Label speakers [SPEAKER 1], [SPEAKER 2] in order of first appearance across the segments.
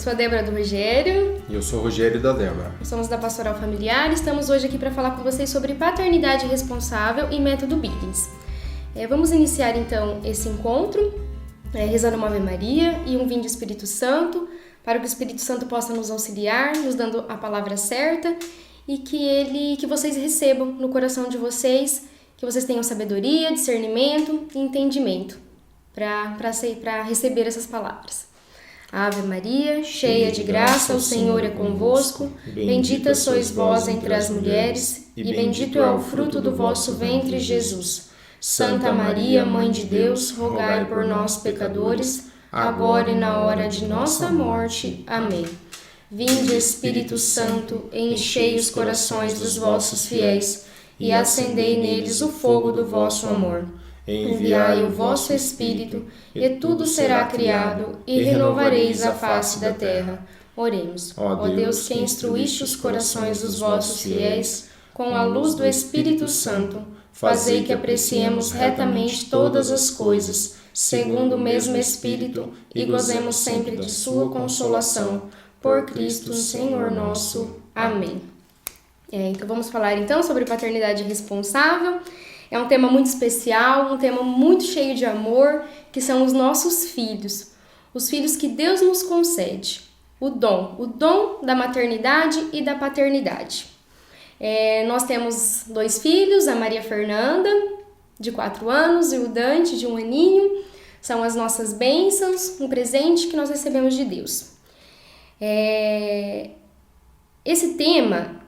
[SPEAKER 1] sou a Débora do Rogério.
[SPEAKER 2] E eu sou o Rogério da Débora.
[SPEAKER 1] Somos da Pastoral Familiar e estamos hoje aqui para falar com vocês sobre paternidade responsável e método Billings. Vamos iniciar então esse encontro, rezando uma Ave Maria e um Vinde Espírito Santo, para que o Espírito Santo possa nos auxiliar, nos dando a palavra certa e que vocês recebam no coração de vocês, que vocês tenham sabedoria, discernimento e entendimento para receber essas palavras. Ave Maria, cheia de graça, o Senhor é convosco, bendita sois vós entre as mulheres, e bendito é o fruto do vosso ventre, Jesus. Santa Maria, Mãe de Deus, rogai por nós, pecadores, agora e na hora de nossa morte. Amém. Vinde, Espírito Santo, enchei os corações dos vossos fiéis, e acendei neles o fogo do vosso amor. Enviai o vosso Espírito, e tudo será criado, e renovareis a face da terra. Oremos. Ó Deus, que instruíste os corações dos vossos fiéis, com a luz do Espírito Santo, fazei que apreciemos retamente todas as coisas, segundo o mesmo Espírito, e gozemos sempre de sua consolação. Por Cristo, Senhor nosso. Amém. Então vamos falar então sobre paternidade responsável. É um tema muito especial, um tema muito cheio de amor, que são os nossos filhos. Os filhos que Deus nos concede. O dom da maternidade e da paternidade. Nós temos 2 filhos, a Maria Fernanda, de 4 anos, e o Dante, de 1 aninho. São as nossas bênçãos, um presente que nós recebemos de Deus. Esse tema,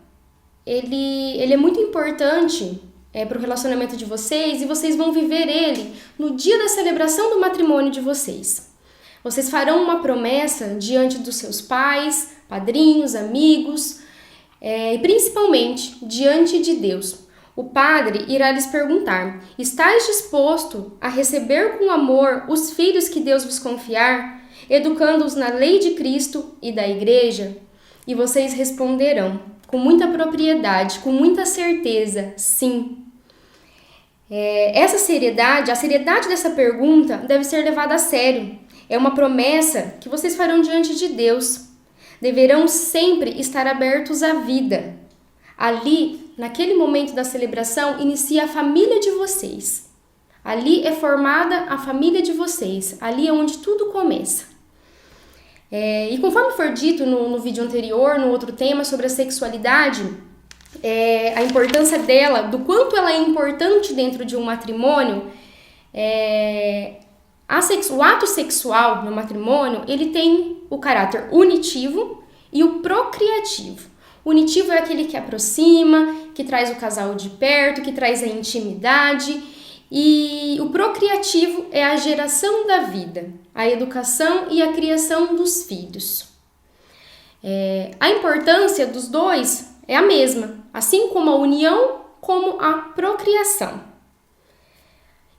[SPEAKER 1] ele é muito importante para o relacionamento de vocês, e vocês vão viver ele no dia da celebração do matrimônio de vocês. Vocês farão uma promessa diante dos seus pais, padrinhos, amigos, e principalmente diante de Deus. O padre irá lhes perguntar: estais disposto a receber com amor os filhos que Deus vos confiar, educando-os na lei de Cristo e da Igreja? E vocês responderão com muita propriedade, com muita certeza: sim. A seriedade dessa pergunta deve ser levada a sério. É uma promessa que vocês farão diante de Deus. Deverão sempre estar abertos à vida. Ali, naquele momento da celebração, inicia a família de vocês. Ali é formada a família de vocês. Ali é onde tudo começa. E conforme for dito no vídeo anterior, no outro tema sobre a sexualidade, a importância dela, do quanto ela é importante dentro de um matrimônio, o ato sexual no matrimônio, ele tem o caráter unitivo e o procriativo. O unitivo é aquele que aproxima, que traz o casal de perto, que traz a intimidade, e o procriativo é a geração da vida, a educação e a criação dos filhos. A importância dos dois é a mesma, assim como a união, como a procriação.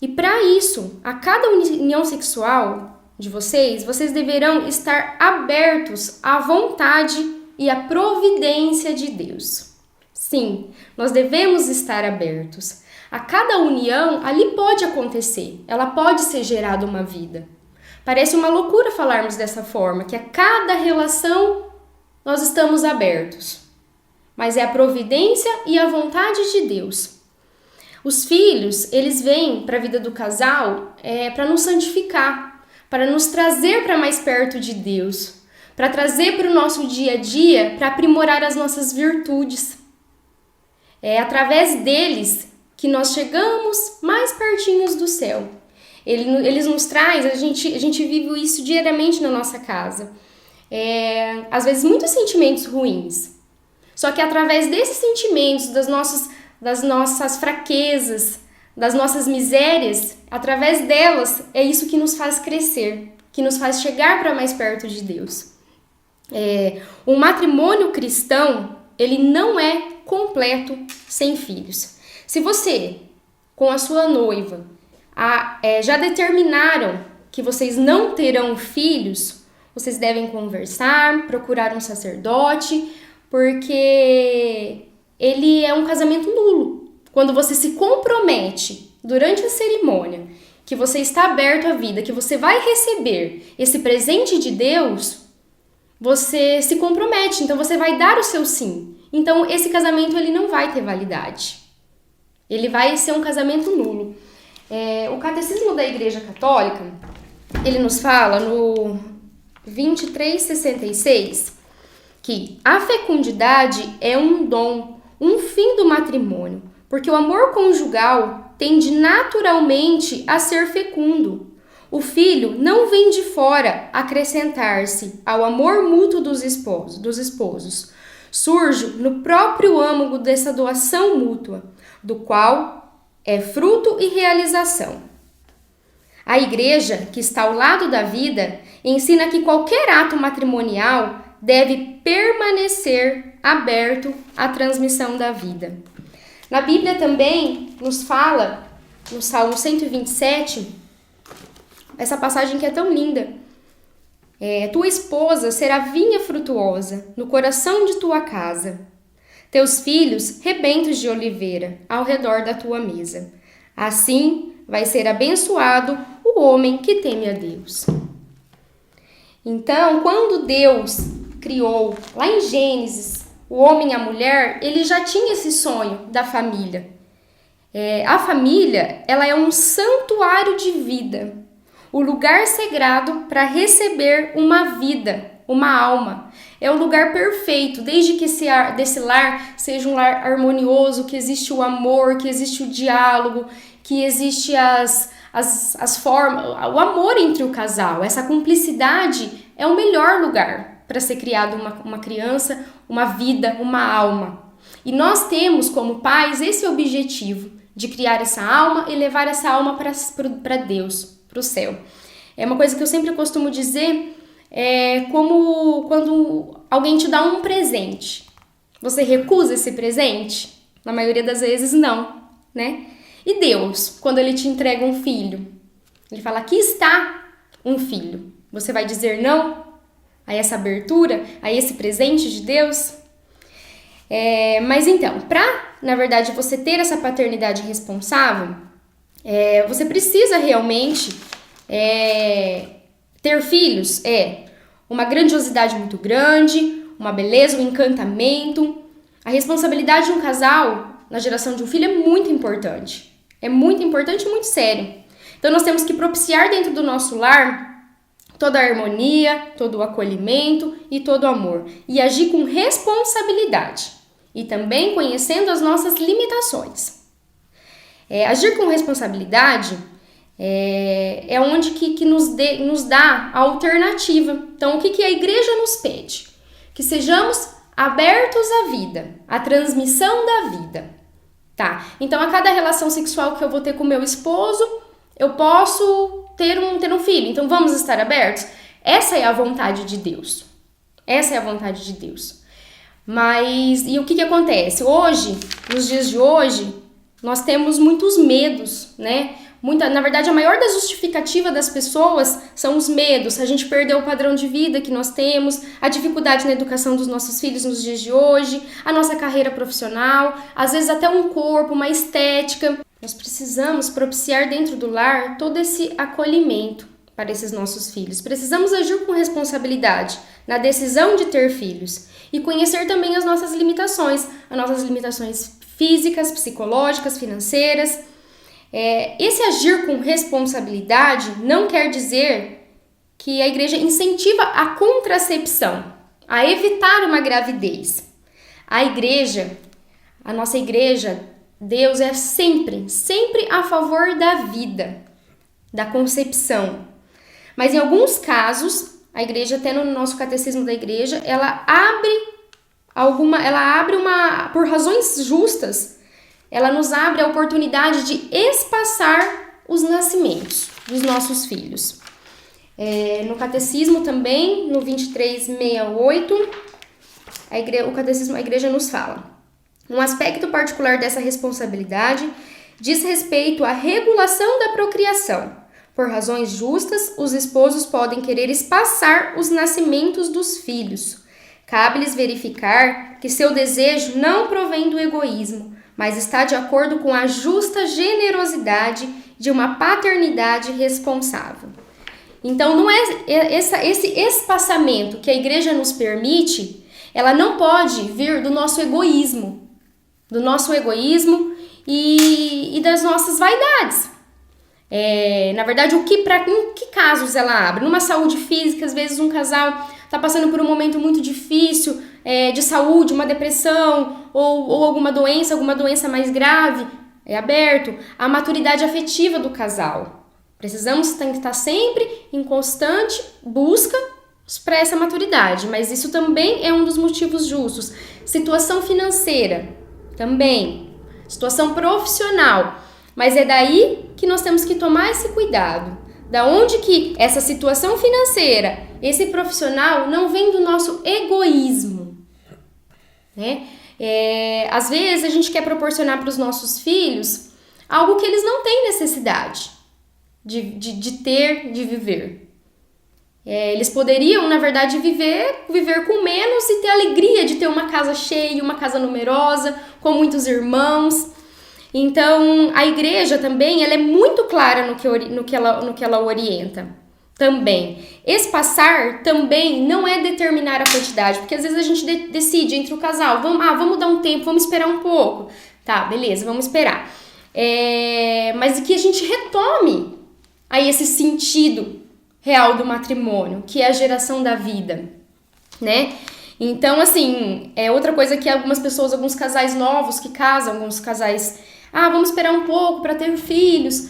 [SPEAKER 1] E para isso, a cada união sexual de vocês deverão estar abertos à vontade e à providência de Deus. Sim, nós devemos estar abertos. A cada união, ali pode acontecer, ela pode ser gerada uma vida. Parece uma loucura falarmos dessa forma, que a cada relação nós estamos abertos. Mas é a providência e a vontade de Deus. Os filhos, eles vêm para a vida do casal para nos santificar, para nos trazer para mais perto de Deus, para trazer para o nosso dia a dia, para aprimorar as nossas virtudes. É através deles que nós chegamos mais pertinhos do céu. Eles nos trazem, a gente vive isso diariamente na nossa casa. Às vezes muitos sentimentos ruins. Só que através desses sentimentos, das nossas fraquezas, das nossas misérias, através delas, é isso que nos faz crescer, que nos faz chegar para mais perto de Deus. Um matrimônio cristão, ele não é completo sem filhos. Se você, com a sua noiva, já determinaram que vocês não terão filhos, vocês devem conversar, procurar um sacerdote, porque ele é um casamento nulo. Quando você se compromete durante a cerimônia, que você está aberto à vida, que você vai receber esse presente de Deus, você se compromete, então você vai dar o seu sim. Então esse casamento ele não vai ter validade. Ele vai ser um casamento nulo. O Catecismo da Igreja Católica, ele nos fala no 2366 que a fecundidade é um dom, um fim do matrimônio, porque o amor conjugal tende naturalmente a ser fecundo. O filho não vem de fora acrescentar-se ao amor mútuo dos esposos. Surge no próprio âmago dessa doação mútua, do qual é fruto e realização. A Igreja, que está ao lado da vida, ensina que qualquer ato matrimonial deve permanecer aberto à transmissão da vida. Na Bíblia também nos fala, no Salmo 127, essa passagem que é tão linda. Tua esposa será vinha frutuosa no coração de tua casa. Teus filhos, rebentos de oliveira, ao redor da tua mesa. Assim vai ser abençoado o homem que teme a Deus. Então, quando Deus criou, lá em Gênesis, o homem e a mulher, ele já tinha esse sonho da família. A família, ela é um santuário de vida, o lugar sagrado para receber uma vida, uma alma. É o lugar perfeito, desde que desse lar seja um lar harmonioso, que existe o amor, que existe o diálogo, que existe as formas, o amor entre o casal. Essa cumplicidade é o melhor lugar para ser criado uma criança, uma vida, uma alma. E nós temos como pais esse objetivo de criar essa alma e levar essa alma para Deus, para o céu. É uma coisa que eu sempre costumo dizer, como quando alguém te dá um presente. Você recusa esse presente? Na maioria das vezes não, né? E Deus, quando Ele te entrega um filho, Ele fala, aqui está um filho. Você vai dizer não a essa abertura, a esse presente de Deus? Mas então, na verdade, você ter essa paternidade responsável, você precisa realmente ter filhos. Uma grandiosidade muito grande, uma beleza, um encantamento. A responsabilidade de um casal na geração de um filho é muito importante. É muito importante e muito sério. Então, nós temos que propiciar dentro do nosso lar toda a harmonia, todo o acolhimento e todo o amor. E agir com responsabilidade. E também conhecendo as nossas limitações. Agir com responsabilidade é onde que nos dá a alternativa. Então, o que a Igreja nos pede? Que sejamos abertos à vida, à transmissão da vida. Tá? Então, a cada relação sexual que eu vou ter com meu esposo, eu posso ter um filho. Então, vamos estar abertos? Essa é a vontade de Deus. Essa é a vontade de Deus. Mas, e o que acontece? Hoje, nos dias de hoje, nós temos muitos medos, né? Na verdade, a maior das justificativas das pessoas são os medos. A gente perdeu o padrão de vida que nós temos, a dificuldade na educação dos nossos filhos nos dias de hoje, a nossa carreira profissional, às vezes até um corpo, uma estética. Nós precisamos propiciar dentro do lar todo esse acolhimento para esses nossos filhos. Precisamos agir com responsabilidade na decisão de ter filhos e conhecer também as nossas limitações físicas, psicológicas, financeiras. Esse agir com responsabilidade não quer dizer que a Igreja incentiva a contracepção, a evitar uma gravidez. A nossa Igreja, Deus é sempre a favor da vida, da concepção. Mas em alguns casos, a Igreja, até no nosso catecismo da Igreja, ela abre por razões justas, ela nos abre a oportunidade de espaçar os nascimentos dos nossos filhos. No catecismo também, no 2368, a Igreja nos fala: um aspecto particular dessa responsabilidade diz respeito à regulação da procriação. Por razões justas, os esposos podem querer espaçar os nascimentos dos filhos. Cabe-lhes verificar que seu desejo não provém do egoísmo, mas está de acordo com a justa generosidade de uma paternidade responsável. Então, não é esse espaçamento que a igreja nos permite, ela não pode vir do nosso egoísmo. Do nosso egoísmo e das nossas vaidades. Na verdade, em que casos ela abre? Numa saúde física, às vezes um casal está passando por um momento muito difícil de saúde, uma depressão ou alguma doença mais grave, é aberto. A maturidade afetiva do casal. Tem que estar sempre em constante busca para essa maturidade, mas isso também é um dos motivos justos. Situação financeira, também. Situação profissional, mas é daí que nós temos que tomar esse cuidado. Da onde que essa situação financeira, esse profissional não vem do nosso egoísmo, né? Às vezes a gente quer proporcionar para os nossos filhos algo que eles não têm necessidade de viver. Eles poderiam, na verdade, viver com menos e ter a alegria de ter uma casa cheia, uma casa numerosa, com muitos irmãos. Então, a igreja também, ela é muito clara no que ela orienta. Também. Espaçar também não é determinar a quantidade, porque às vezes a gente decide entre o casal, vamos dar um tempo, vamos esperar um pouco. Tá, beleza, vamos esperar. Mas que a gente retome aí esse sentido real do matrimônio, que é a geração da vida, né? Então, assim, outra coisa que alguns casais novos que casam, alguns casais, vamos esperar um pouco para ter filhos.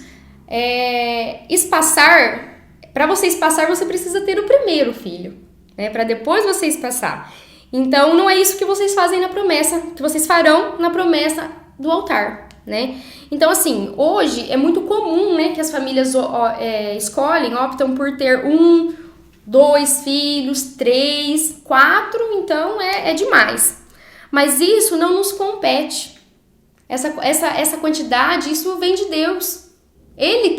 [SPEAKER 1] Espaçar, para você espaçar, você precisa ter o primeiro filho, né? Para depois você espaçar. Então, não é isso que vocês fazem na promessa, que vocês farão na promessa do altar, né? Então, assim, hoje é muito comum, né, que as famílias optam por ter 1, 2 filhos, 3, 4, então é demais. Mas isso não nos compete. Essa quantidade, isso vem de Deus.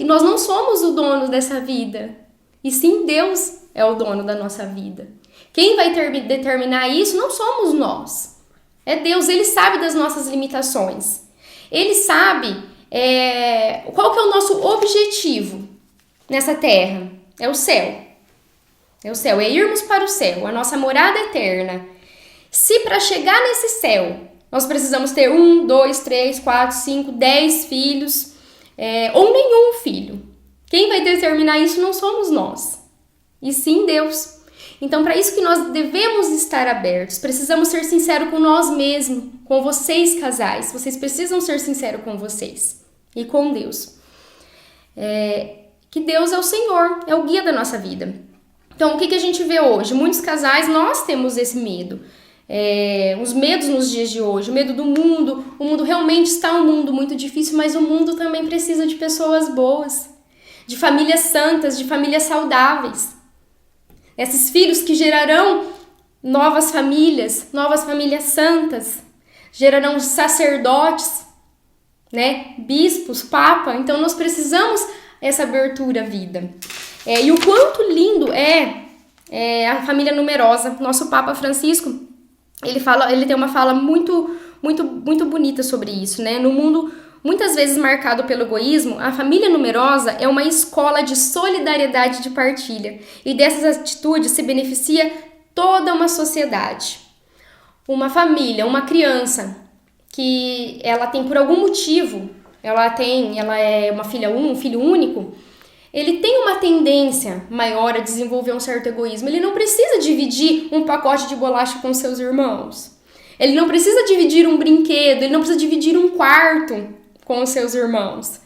[SPEAKER 1] Nós não somos o dono dessa vida, e sim Deus é o dono da nossa vida. Quem vai determinar isso não somos nós. É Deus, Ele sabe das nossas limitações. Ele sabe qual que é o nosso objetivo nessa terra. É o céu. É o céu, é irmos para o céu, a nossa morada eterna. Se para chegar nesse céu, nós precisamos ter 1, 2, 3, 4, 5, 10 filhos, ou nenhum filho. Quem vai determinar isso não somos nós, e sim Deus. Então, para isso que nós devemos estar abertos, precisamos ser sinceros com nós mesmos, com vocês casais, vocês precisam ser sinceros com vocês e com Deus. Que Deus é o Senhor, é o guia da nossa vida. Então, o que a gente vê hoje? Muitos casais, nós temos esse medo. Os medos nos dias de hoje, o medo do mundo. O mundo realmente está um mundo muito difícil, mas o mundo também precisa de pessoas boas, de famílias santas, de famílias saudáveis. Esses filhos que gerarão novas famílias santas, gerarão sacerdotes, né? Bispos, papa. Então, nós precisamos essa abertura à vida. E o quanto lindo é a família numerosa. Nosso Papa Francisco, ele tem uma fala muito, muito, muito bonita sobre isso, né? No mundo muitas vezes marcado pelo egoísmo, a família numerosa é uma escola de solidariedade e de partilha. E dessas atitudes se beneficia toda uma sociedade. Uma família, uma criança que ela tem por algum motivo, ela é um filho único, ele tem uma tendência maior a desenvolver um certo egoísmo. Ele não precisa dividir um pacote de bolacha com seus irmãos. Ele não precisa dividir um brinquedo, ele não precisa dividir um quarto com os seus irmãos.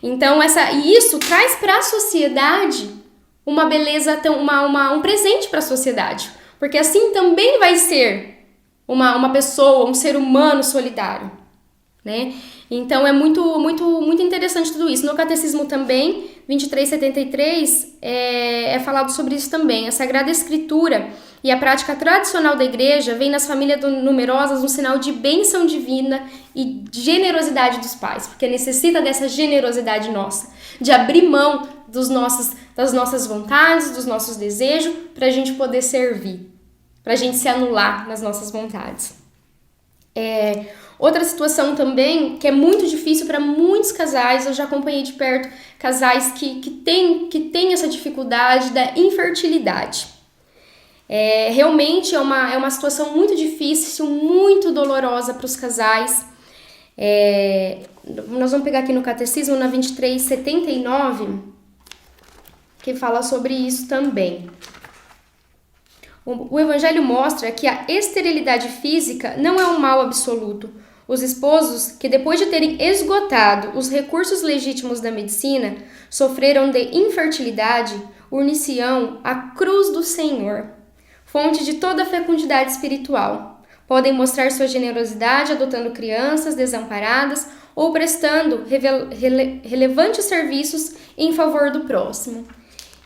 [SPEAKER 1] Então, isso traz para a sociedade uma beleza, um presente para a sociedade. Porque assim também vai ser uma pessoa, um ser humano solidário, né? Então, é muito, muito, muito interessante tudo isso. No Catecismo também, 2373, é falado sobre isso também. A Sagrada Escritura e a prática tradicional da igreja vem nas famílias numerosas um sinal de bênção divina e de generosidade dos pais, porque necessita dessa generosidade nossa, de abrir mão das nossas vontades, dos nossos desejos, para a gente poder servir, para a gente se anular nas nossas vontades. Outra situação também que é muito difícil para muitos casais, eu já acompanhei de perto casais que têm essa dificuldade da infertilidade. Realmente é uma situação muito difícil, muito dolorosa para os casais. Nós vamos pegar aqui no Catecismo, na 2379, que fala sobre isso também. O Evangelho mostra que a esterilidade física não é um mal absoluto. Os esposos que, depois de terem esgotado os recursos legítimos da medicina, sofreram de infertilidade, urnir-se-ão à cruz do Senhor, fonte de toda a fecundidade espiritual. Podem mostrar sua generosidade adotando crianças desamparadas ou prestando relevantes serviços em favor do próximo.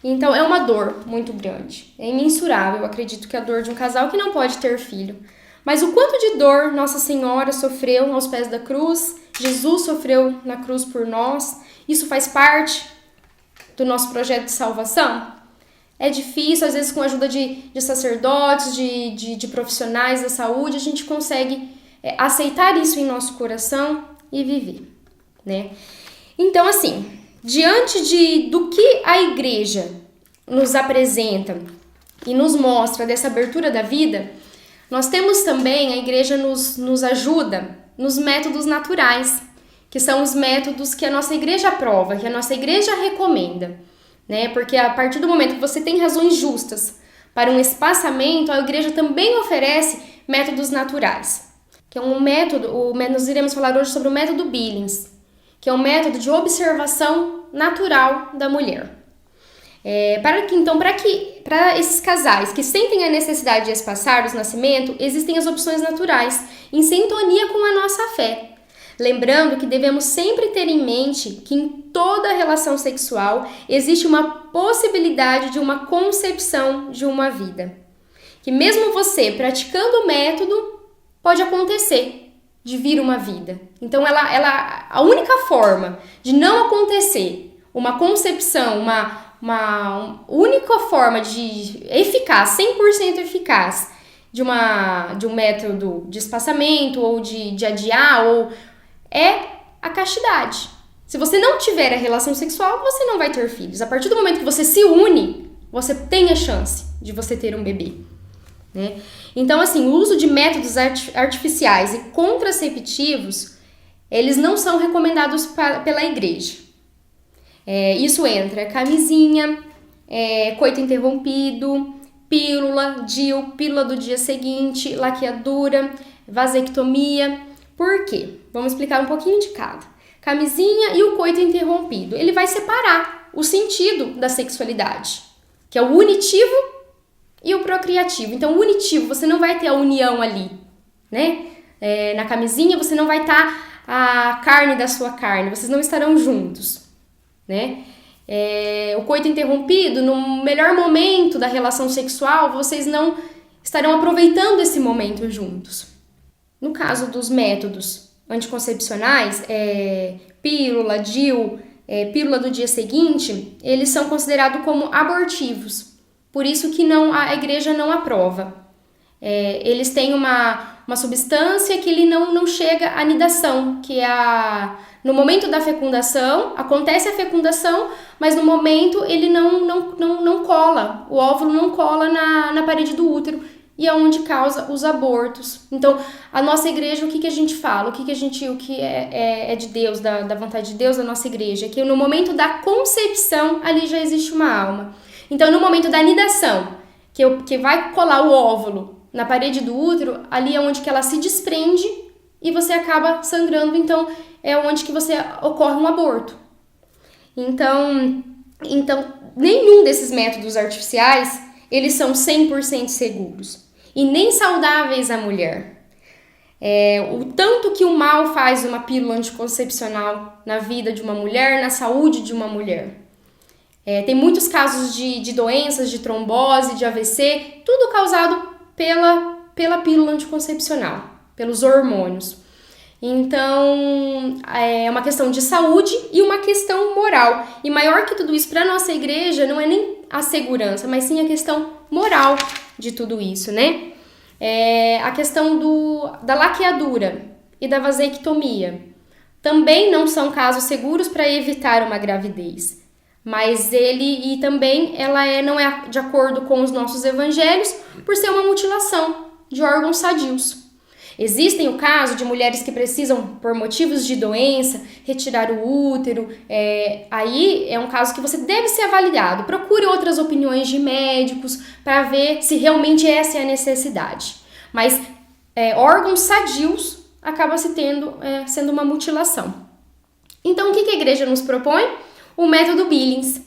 [SPEAKER 1] Então, é uma dor muito grande, é imensurável. Eu acredito que a dor de um casal que não pode ter filho. Mas o quanto de dor Nossa Senhora sofreu aos pés da cruz, Jesus sofreu na cruz por nós, isso faz parte do nosso projeto de salvação? É difícil, às vezes com a ajuda de sacerdotes, de profissionais da saúde, a gente consegue aceitar isso em nosso coração e viver, né? Então, assim, diante do que a igreja nos apresenta e nos mostra dessa abertura da vida, nós temos também, a igreja nos ajuda nos métodos naturais, que são os métodos que a nossa igreja aprova, que a nossa igreja recomenda, né? Porque a partir do momento que você tem razões justas para um espaçamento, a igreja também oferece métodos naturais, que é um método, nós iremos falar hoje sobre o método Billings, que é um método de observação natural da mulher. Para esses casais que sentem a necessidade de espaçar o nascimento, existem as opções naturais, em sintonia com a nossa fé. Lembrando que devemos sempre ter em mente que em toda relação sexual existe uma possibilidade de uma concepção de uma vida. Que mesmo você praticando o método, pode acontecer de vir uma vida. Então, a única forma de não acontecer uma concepção, uma única forma de eficaz, 100% eficaz, de um método de espaçamento ou de adiar, é a castidade. Se você não tiver a relação sexual, você não vai ter filhos. A partir do momento que você se une, você tem a chance de você ter um bebê, né? Então, assim, o uso de métodos artificiais e contraceptivos, eles não são recomendados pela igreja. Isso entra camisinha, coito interrompido, pílula, DIU, pílula do dia seguinte, laqueadura, vasectomia. Por quê? Vamos explicar um pouquinho de cada. Camisinha e o coito interrompido. Ele vai separar o sentido da sexualidade, que é o unitivo e o procriativo. Então, o unitivo, você não vai ter a união ali, né? Na camisinha, você não vai estar a carne da sua carne, vocês não estarão juntos, né? O coito interrompido, no melhor momento da relação sexual, vocês não estarão aproveitando esse momento juntos. No caso dos métodos anticoncepcionais, pílula, DIU, pílula do dia seguinte, eles são considerados como abortivos. Por isso que a igreja não aprova. Eles têm uma substância que ele não chega à nidação, que no momento da fecundação, acontece a fecundação, mas no momento ele não cola, o óvulo não cola na parede do útero, e é onde causa os abortos. Então, a nossa igreja, o que a gente fala? O que é de Deus, da vontade de Deus da nossa igreja? É que no momento da concepção, ali já existe uma alma. Então, no momento da nidação, que vai colar o óvulo na parede do útero, ali é onde que ela se desprende e você acaba sangrando, então é onde que ocorre um aborto. Então, nenhum desses métodos artificiais, eles são 100% seguros e nem saudáveis à mulher. O tanto que o mal faz uma pílula anticoncepcional na vida de uma mulher, na saúde de uma mulher. Tem muitos casos de doenças, de trombose, de AVC, tudo causado pela pílula anticoncepcional, pelos hormônios. Então, é uma questão de saúde e uma questão moral. E maior que tudo isso, para a nossa igreja, não é nem a segurança, mas sim a questão moral de tudo isso, né? A questão da laqueadura e da vasectomia também não são casos seguros para evitar uma gravidez. Mas também ela não é de acordo com os nossos evangelhos por ser uma mutilação de órgãos sadios. Existem o caso de mulheres que precisam, por motivos de doença, retirar o útero. Aí é um caso que você deve ser avaliado. Procure outras opiniões de médicos para ver se realmente essa é a necessidade. Mas órgãos sadios acaba sendo uma mutilação. Então, o que a igreja nos propõe? O método Billings,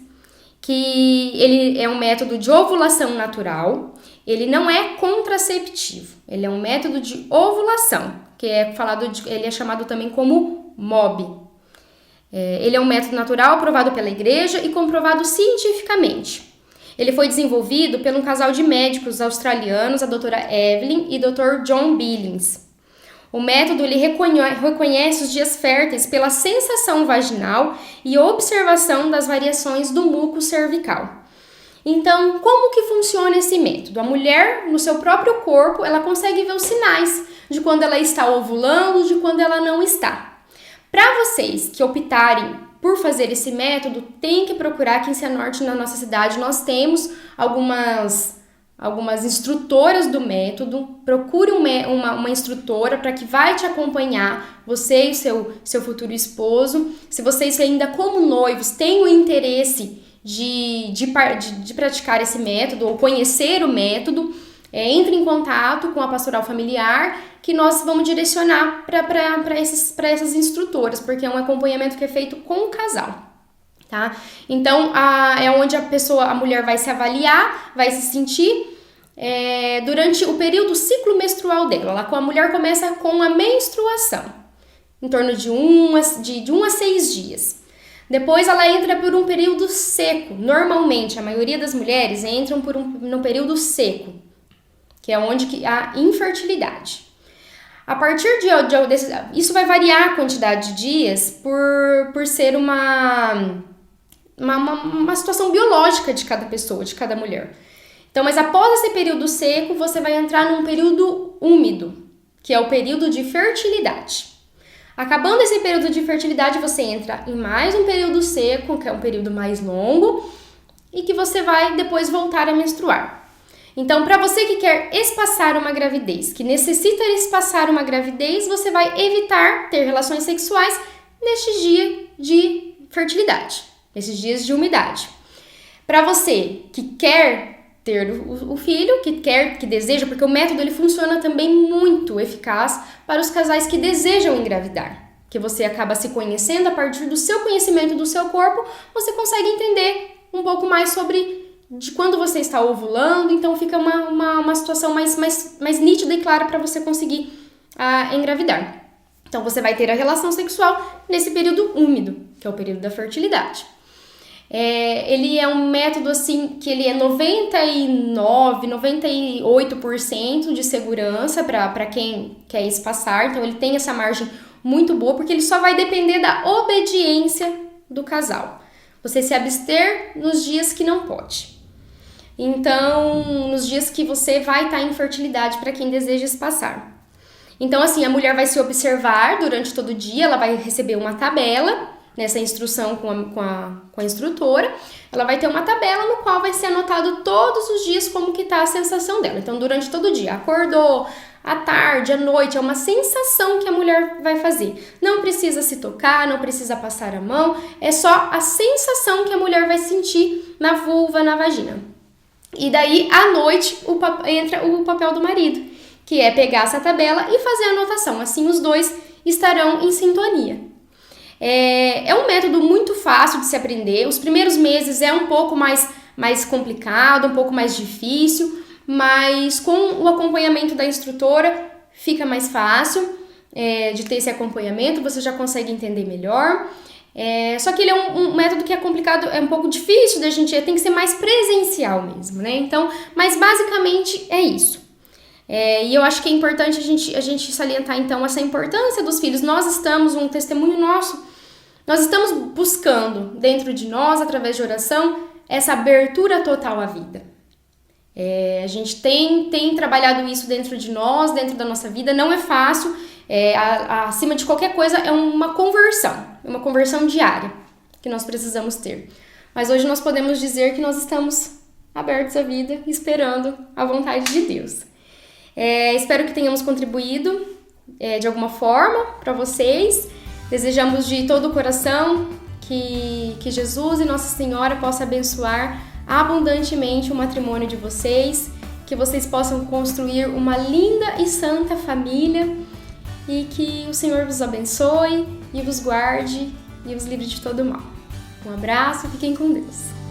[SPEAKER 1] que ele é um método de ovulação natural. Ele não é contraceptivo, ele é um método de ovulação, que ele é chamado também como MOB. Ele é um método natural aprovado pela igreja e comprovado cientificamente. Ele foi desenvolvido por um casal de médicos australianos, a doutora Evelyn e Dr. John Billings. O método ele reconhece os dias férteis pela sensação vaginal e observação das variações do muco cervical. Então, como que funciona esse método? A mulher, no seu próprio corpo, ela consegue ver os sinais de quando ela está ovulando, de quando ela não está. Para vocês que optarem por fazer esse método, tem que procurar aqui em Cianorte, na nossa cidade. Nós temos algumas instrutoras do método. Procure uma instrutora para que vai te acompanhar, você e o seu futuro esposo. Se vocês ainda como noivos têm o interesse de praticar esse método ou conhecer o método, entre em contato com a pastoral familiar que nós vamos direcionar para essas instrutoras, porque é um acompanhamento que é feito com o casal, tá? Então, é onde a mulher vai se avaliar, vai se sentir durante o período ciclo menstrual dela. A mulher começa com a menstruação, em torno de 1 a 6 dias. Depois ela entra por um período seco. Normalmente, a maioria das mulheres entram no período seco, que é onde há infertilidade. A partir isso vai variar a quantidade de dias por ser uma situação biológica de cada pessoa, de cada mulher. Então, mas após esse período seco, você vai entrar num período úmido, que é o período de fertilidade. Acabando esse período de fertilidade, você entra em mais um período seco, que é um período mais longo, e que você vai depois voltar a menstruar. Então, para você que quer espaçar uma gravidez, que necessita espaçar uma gravidez, você vai evitar ter relações sexuais neste dia de fertilidade, nesses dias de umidade. Para você que quer ter o filho, que deseja, porque o método ele funciona também muito eficaz para os casais que desejam engravidar, que você acaba se conhecendo a partir do seu conhecimento do seu corpo, você consegue entender um pouco mais de quando você está ovulando, então fica uma situação mais nítida e clara para você conseguir engravidar. Então você vai ter a relação sexual nesse período úmido, que é o período da fertilidade. Ele é um método assim que ele é 98% de segurança para quem quer espaçar, então ele tem essa margem muito boa, porque ele só vai depender da obediência do casal. Você se abster nos dias que não pode. Então, nos dias que você vai estar em fertilidade para quem deseja espaçar. Então, assim, a mulher vai se observar durante todo o dia, ela vai receber uma tabela. Nessa instrução com a instrutora, ela vai ter uma tabela no qual vai ser anotado todos os dias como que tá a sensação dela. Então, durante todo o dia, acordou, à tarde, à noite, é uma sensação que a mulher vai fazer. Não precisa se tocar, não precisa passar a mão, é só a sensação que a mulher vai sentir na vulva, na vagina. E daí, à noite, entra o papel do marido, que é pegar essa tabela e fazer a anotação. Assim, os dois estarão em sintonia. É um método muito fácil de se aprender. Os primeiros meses é um pouco mais complicado, um pouco mais difícil, mas com o acompanhamento da instrutora fica mais fácil de ter esse acompanhamento, você já consegue entender melhor. Só que ele é um método que é complicado, é um pouco difícil da gente, tem que ser mais presencial mesmo, né? Então, mas basicamente é isso. E eu acho que é importante a gente salientar, então, essa importância dos filhos. Nós estamos, um testemunho nosso, nós estamos buscando dentro de nós, através de oração, essa abertura total à vida. A gente tem trabalhado isso dentro de nós, dentro da nossa vida. Não é fácil, acima de qualquer coisa, é uma conversão diária que nós precisamos ter. Mas hoje nós podemos dizer que nós estamos abertos à vida, esperando a vontade de Deus. Espero que tenhamos contribuído de alguma forma para vocês. Desejamos de todo o coração que Jesus e Nossa Senhora possam abençoar abundantemente o matrimônio de vocês, que vocês possam construir uma linda e santa família e que o Senhor vos abençoe e vos guarde e vos livre de todo mal. Um abraço, fiquem com Deus.